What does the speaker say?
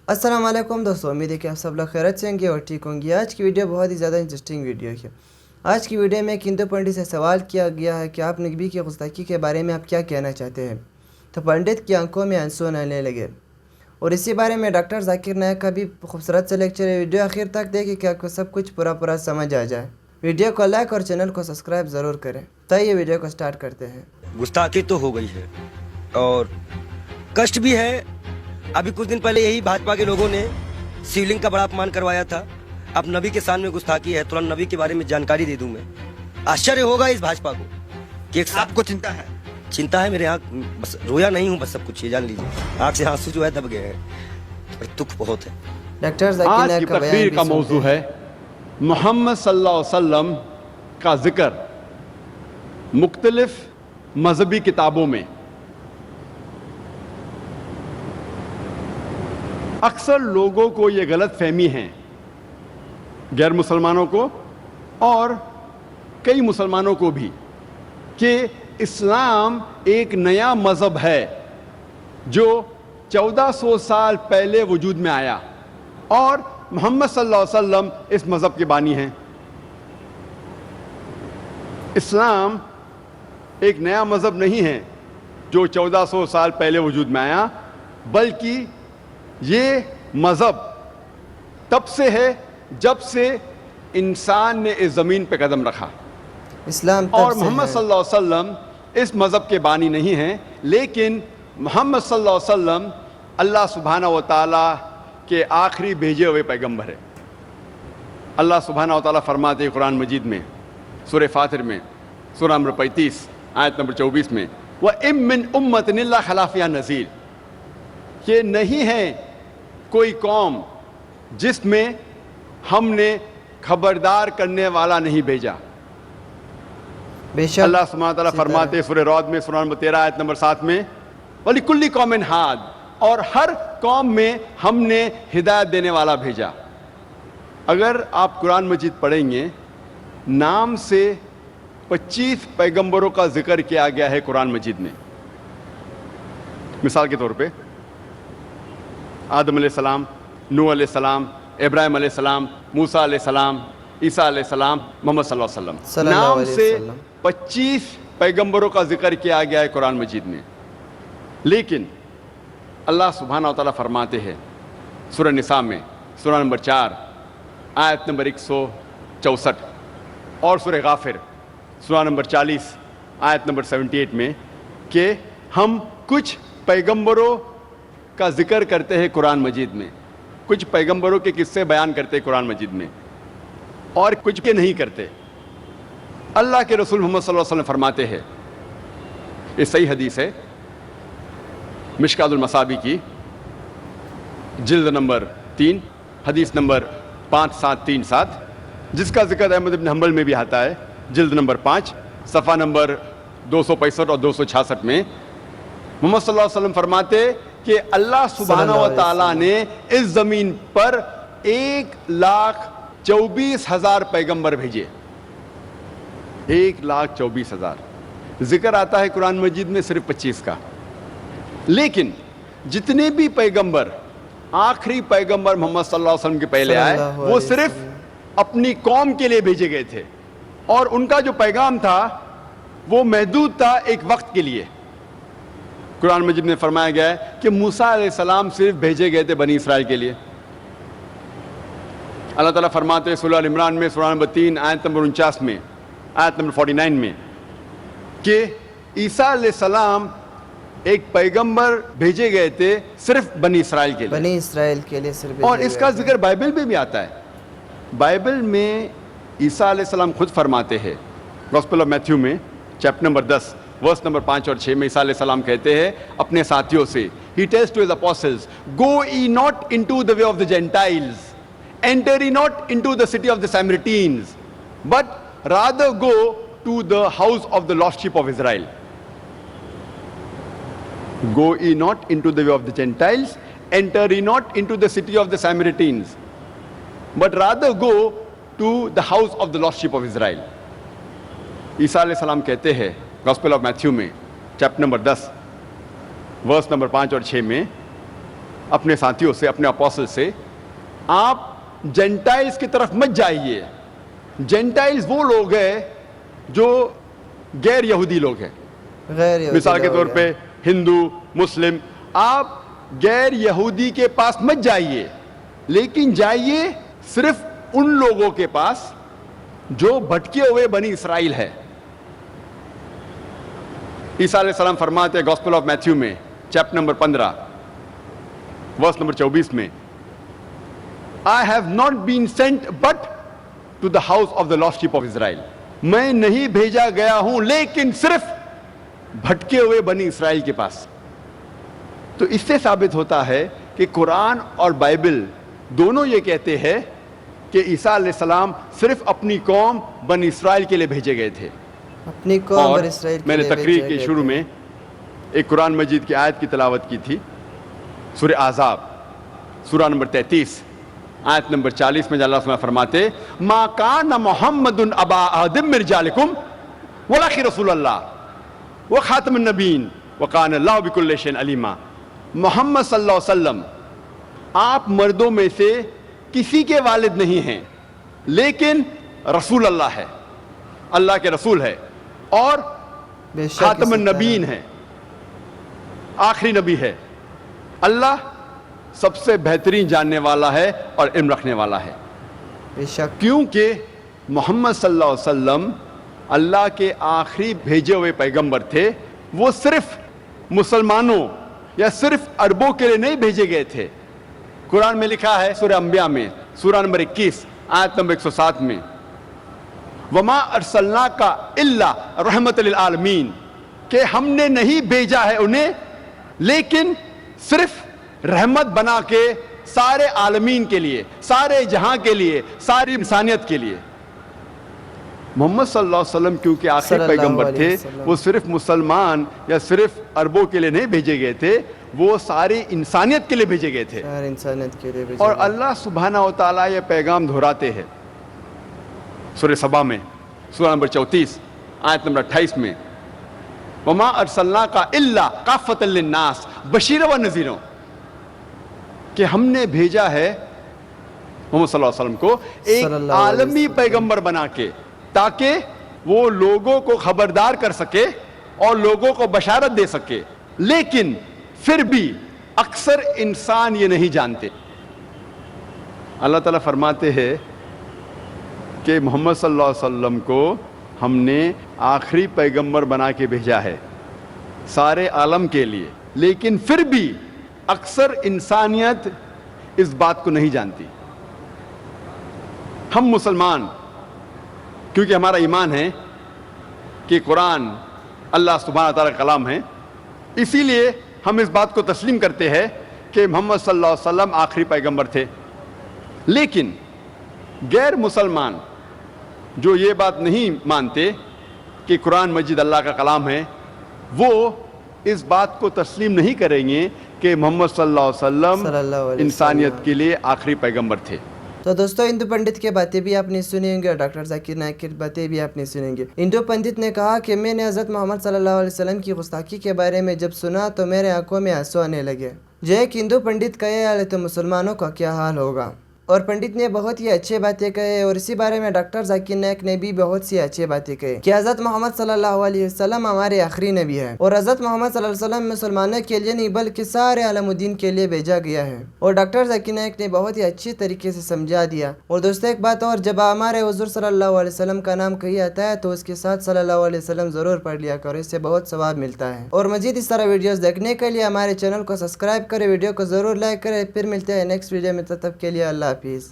السلام علیکم دوستوں، امید ہے کہ آپ سب لوگ خیریت سے ہوں گے اور ٹھیک ہوں گے۔ آج کی ویڈیو بہت ہی زیادہ انٹرسٹنگ ویڈیو ہے۔ آج کی ویڈیو میں ایک ہندو پنڈت سے سوال کیا گیا ہے کہ آپ نبی کی گستاخی کے بارے میں آپ کیا کہنا چاہتے ہیں، تو پنڈت کی آنکھوں میں آنسو آنے لگے، اور اسی بارے میں ڈاکٹر ذاکر نائک کا بھی خوبصورت سے لیکچر ہے۔ ویڈیو آخر تک دیکھیں کہ آپ کو سب کچھ پورا سمجھ آ جائے۔ ویڈیو کو لائک اور چینل کو سبسکرائب ضرور کریں۔ تو یہ ویڈیو کو سٹارٹ کرتے ہیں۔ گستاخی تو ہو گئی ہے اور کشٹ بھی ہے۔ ابھی کچھ دن پہلے یہی بھاجپا کے لوگوں نے شیولنگ کا بڑا اپمان کروایا تھا۔ اب نبی کے سامنے گستاخی ہے، ترنت نبی کے بارے میں جانکاری دے دوں میں۔ آشچर्य ہوگا اس بھاجپا کو کہ آپ کو چنتا ہے؟ چنتا ہے، میرے آنکھ بس رویا نہیں ہوں، بس سب کچھ یہ جان لیجیے، آنکھ سے آنسو جو ہے دب گئے ہیں اور دکھ بہت ہے۔ ڈاکٹر ذاکر آج کی نائک کا بیان تقریر بھی کا سنتے موضوع ہیں۔ ہے محمد صلی اللہ علیہ وسلم کا ذکر مختلف مذہبی کتابوں میں۔ اکثر لوگوں کو یہ غلط فہمی ہے، غیر مسلمانوں کو اور کئی مسلمانوں کو بھی، کہ اسلام ایک نیا مذہب ہے جو 1400 سال پہلے وجود میں آیا اور محمد صلی اللہ علیہ وسلم اس مذہب کے بانی ہیں۔ اسلام ایک نیا مذہب نہیں ہے جو 1400 سال پہلے وجود میں آیا، بلکہ یہ مذہب تب سے ہے جب سے انسان نے اس زمین پہ قدم رکھا، اسلام تب اور سے محمد ہے۔ صلی اللہ علیہ وسلم اس مذہب کے بانی نہیں ہیں، لیکن محمد صلی اللہ علیہ وسلم اللہ سبحانہ و تعالیٰ کے آخری بھیجے ہوئے پیغمبر ہے۔ اللہ سبحانہ و تعالیٰ فرماتے ہیں قرآن مجید میں، سورہ فاطر میں، سورہ نمبر 35 آیت نمبر 24 میں، وَإِن مِّنْ أُمَّةٍ إِلَّا خَلَا فِيهَا نَذِيرٌ، کہ نہیں ہے کوئی قوم جس میں ہم نے خبردار کرنے والا نہیں بھیجا۔ بے شک اللہ سبحانہ تعالیٰ فرماتے سورہ رعد میں، سورہ نمبر 13 آیت نمبر 7 میں، وَلِكُلِّ قَوْمٍ ہَادٍ، اور ہر قوم میں ہم نے ہدایت دینے والا بھیجا۔ اگر آپ قرآن مجید پڑھیں گے، نام سے 25 پیغمبروں کا ذکر کیا گیا ہے قرآن مجید میں۔ مثال کے طور پہ آدم علیہ السلام، نوح علیہ السلام، ابراہیم علیہ السلام، موسیٰ علیہ السلام، عیسیٰ علیہ السلام، محمد صلی اللہ علیہ صلی وسلم، اللہ نام علیہ سے وسلم 25 پیغمبروں کا ذکر کیا گیا ہے قرآن مجید میں۔ لیکن اللہ سبحانہ و تعالیٰ فرماتے ہیں سورہ نساء میں، سورہ نمبر 4 آیت نمبر 164، اور سورہ غافر سورہ نمبر 40 آیت نمبر 78 میں، کہ ہم کچھ پیغمبروں کا ذکر کرتے ہیں قرآن مجید میں، کچھ پیغمبروں کے قصے بیان کرتے ہیں قرآن مجید میں، اور کچھ کے نہیں کرتے۔ اللہ کے رسول محمد صلی اللہ علیہ وسلم فرماتے ہیں، یہ صحیح حدیث ہے، مشکات المصابی کی جلد نمبر 3 حدیث نمبر 5737، جس کا ذکر احمد بن حنبل میں بھی آتا ہے، جلد نمبر 5 صفحہ نمبر 265 اور 266 میں۔ محمد صلی اللہ علیہ وسلم فرماتے کہ اللہ سبحانہ و تعالیٰ نے اس زمین پر 1,24,000 پیغمبر بھیجے، 1,24,000۔ ذکر آتا ہے قرآن مجید میں صرف 25 کا، لیکن جتنے بھی پیغمبر آخری پیغمبر محمد صلی اللہ علیہ وسلم کے پہلے آئے، وہ صرف اپنی قوم کے لیے بھیجے گئے تھے، اور ان کا جو پیغام تھا وہ محدود تھا ایک وقت کے لیے۔ قرآن مجید میں فرمایا گیا ہے کہ موسیٰ علیہ السلام صرف بھیجے گئے تھے بنی اسرائیل کے لیے۔ اللہ تعالیٰ فرماتے ہیں سورہ عمران میں، سورہ نمبر 3 آیت نمبر 49 میں، آیت نمبر 49 میں، کہ عیسیٰ علیہ السلام ایک پیغمبر بھیجے گئے تھے صرف بنی اسرائیل کے لیے، بنی اسرائیل کے لیے صرف۔ اور اس کا ذکر بائبل میں بھی آتا ہے۔ بائبل میں عیسیٰ علیہ السلام خود فرماتے ہیں، گوسپل آف میتھیو میں چیپٹر نمبر 10 ورس نمبر 5 اور 6 میں عیسیٰ علیہ السلام کہتے ہیں اپنے ساتھیوں سے، He tells to his apostles, Go ye not into the way of the Gentiles, enter ye not into the city of the Samaritans, but rather go to the house of the lost sheep of Israel. Go ye not into the way of the Gentiles, enter ye not into the city of the Samaritans, but rather go to the house of the lost sheep of Israel. عیسیٰ علیہ السلام کہتے ہیں gospel of Matthew میں chapter number 10 verse number 5 اور 6 میں अपने साथियों से, अपने अपोस्टल से, आप जेंटाइल्स की तरफ मत जाइए। जेंटाइल्स वो लोग हैं जो गैर यहूदी लोग हैं। गैर यहूदी मिसाल के लोग तौर हैं। पे हिंदू, मुस्लिम, आप गैर यहूदी के पास मत जाइए, लेकिन जाइए सिर्फ उन लोगों के पास जो भटके हुए बनी इसराइल है। ईसा अलैहिस्सलाम फरमाते हैं गॉस्पेल ऑफ मैथ्यू में चैप्टर नंबर 15 वर्स नंबर 24 में, I have not been sent but to the house of the lost sheep of Israel. मैं नहीं भेजा गया हूं लेकिन सिर्फ भटके हुए बनी इसराइल के पास। तो इससे साबित होता है कि कुरान और बाइबल दोनों ये कहते हैं कि ईसा अलैहिस्सलाम सिर्फ अपनी कौम बनी इसराइल के लिए भेजे गए थे। अपनी कौम और और इसराइल के मैंने लिए तकरीर भेजे के गए शुरू थे। में एक कुरान मजीद की आयत की तिलावत की थी, सूरह आज़ाब सूरा नंबर 33 आयत नंबर 40 में अल्लाह सुब्हानहू फरमाते, मा कान मुहम्मदुन अबा आदम मिन रिजालिकुम वलाकिन रसूलुल्लाह व खातमुन नबीन व कान अल्लाहु बिकुल्लि शैइन अलीमा। मोहम्मद सल्लल्लाहु अलैहि वसल्लम आप मर्दों में से किसी के वालिद नहीं हैं, लेकिन रसूल अल्लाह है, अल्लाह के रसूल है, और बेशक खातमुन इसी तरह। नबीन है, आखिरी नबी है। अल्लाह सबसे बेहतरीन जानने वाला है और इल्म रखने वाला है, बेशक क्योंकि मोहम्मद सल्लल्लाहु अलैहि वसल्लम अल्लाह के आखिरी भेजे हुए पैगंबर थे। वो सिर्फ मुसलमानों या सिर्फ अरबों के लिए नहीं भेजे गए थे। कुरान में लिखा है सूरह अंबिया में सूरा नंबर 21 आयत नंबर 107 में, वमा अरसलना का इल्ला रहमत लिल आलमीन, कि हमने नहीं भेजा है उन्हें लेकिन सिर्फ रहमत बना के सारे आलमीन के लिए, सारे जहां के लिए, सारी इंसानियत के लिए। मोहम्मद सल्लल्लाहु अलैहि वसल्लम क्योंकि आखिरी सल्लल्लाहु पैगंबर थे, अलैहि वसल्लम। वो सिर्फ मुसलमान या सिर्फ अरबों के लिए नहीं भेजे गए थे, वो सारी इंसानियत के लिए भेजे गए थे। हर इंसानियत के लिए भेजे और गए। अल्लाह सुब्हानहू व तआला ये पैगाम दोहराते हैं सूरह सबा में सूरा नंबर 34 आयत नंबर 28 में, वमा अरसलना का इल्ला काफ़तल लिन्नास बशीर व नज़ीर, कि हमने भेजा है मोहम्मद सल्लल्लाहु अलैहि वसल्लम को एक सल्लल्लाहु अलैहि आलमी वसल्लम। पैगंबर बना के, ताकि वो लोगों को खबरदार कर सके और लोगों को बशारत दे सके। लेकिन फिर भी अक्सर इंसान ये नहीं जानते। अल्लाह ताला फरमाते हैं कि मोहम्मद सल्लल्लाहु अलैहि वसल्लम को हमने आखिरी पैगंबर बना के भेजा है सारे आलम के लिए, लेकिन फिर भी अक्सर इंसानियत इस बात को नहीं जानती। हम मुसलमान, क्योंकि हमारा ईमान है कि कुरान अल्लाह सुब्हानहू व तआला का कलाम है, इसीलिए हम इस बात को तस्लीम करते हैं कि मोहम्मद सल्लल्लाहु अलैहि वसल्लम आखिरी पैगंबर थे। लेकिन गैर मुसलमान जो ये बात नहीं मानते कि कुरान मजीद अल्लाह का कलाम है, वो इस बात को तस्लीम नहीं करेंगे कि मोहम्मद सल्लल्लाहु अलैहि सल्लल्लाहु वसल्लम अलैहि इंसानियत वसल्लम। के लिए आखिरी पैगंबर थे। तो दोस्तों, इंदु पंडित की बातें भी आपने सुनी होंगी और डॉक्टर जाकिर नाइक की बातें भी आपने सुनी होंगी। इंदु पंडित ने कहा कि मैंने हज़रत मोहम्मद सल्लल्लाहु अलैहि वसल्लम की गुस्ताखी के बारे में जब सुना तो मेरे आंखों में आंसू आने लगे। जो एक हिंदू पंडित कहे आले तो मुसलमानों का क्या हाल होगा। और पंडित ने बहुत ही अच्छी बातें कहे और इसी बारे में डॉक्टर जाकिर नाइक ने भी बहुत सी अच्छी बातें कही कि हज़रत मोहम्मद सल्लल्लाहु अलैहि वसल्लम हमारे आखिरी नबी है और हज़रत मोहम्मद सल्लल्लाहु अलैहि वसल्लम मुसलमानों के लिए नहीं बल्कि सारे आलमुद्दीन के लिए भेजा गया है। और डॉक्टर जाकिर नाइक ने बहुत ही अच्छी तरीके से समझा दिया। और दोस्तों, एक बात और, जब हमारे हुज़ूर सल्लल्लाहु अलैहि वसल्लम का नाम कही आता है तो उसके साथ सल्लल्लाहु अलैहि वसल्लम ज़रूर पढ़ लिया करो, इससे बहुत सवाब मिलता है। और मजीद इस तरह वीडियोस देखने के लिए हमारे चैनल को सब्सक्राइब करें, वीडियो को ज़रूर लाइक करें। फिर मिलते हैं नेक्स्ट वीडियो में, तब तक के लिए अल्लाह हाफिज़।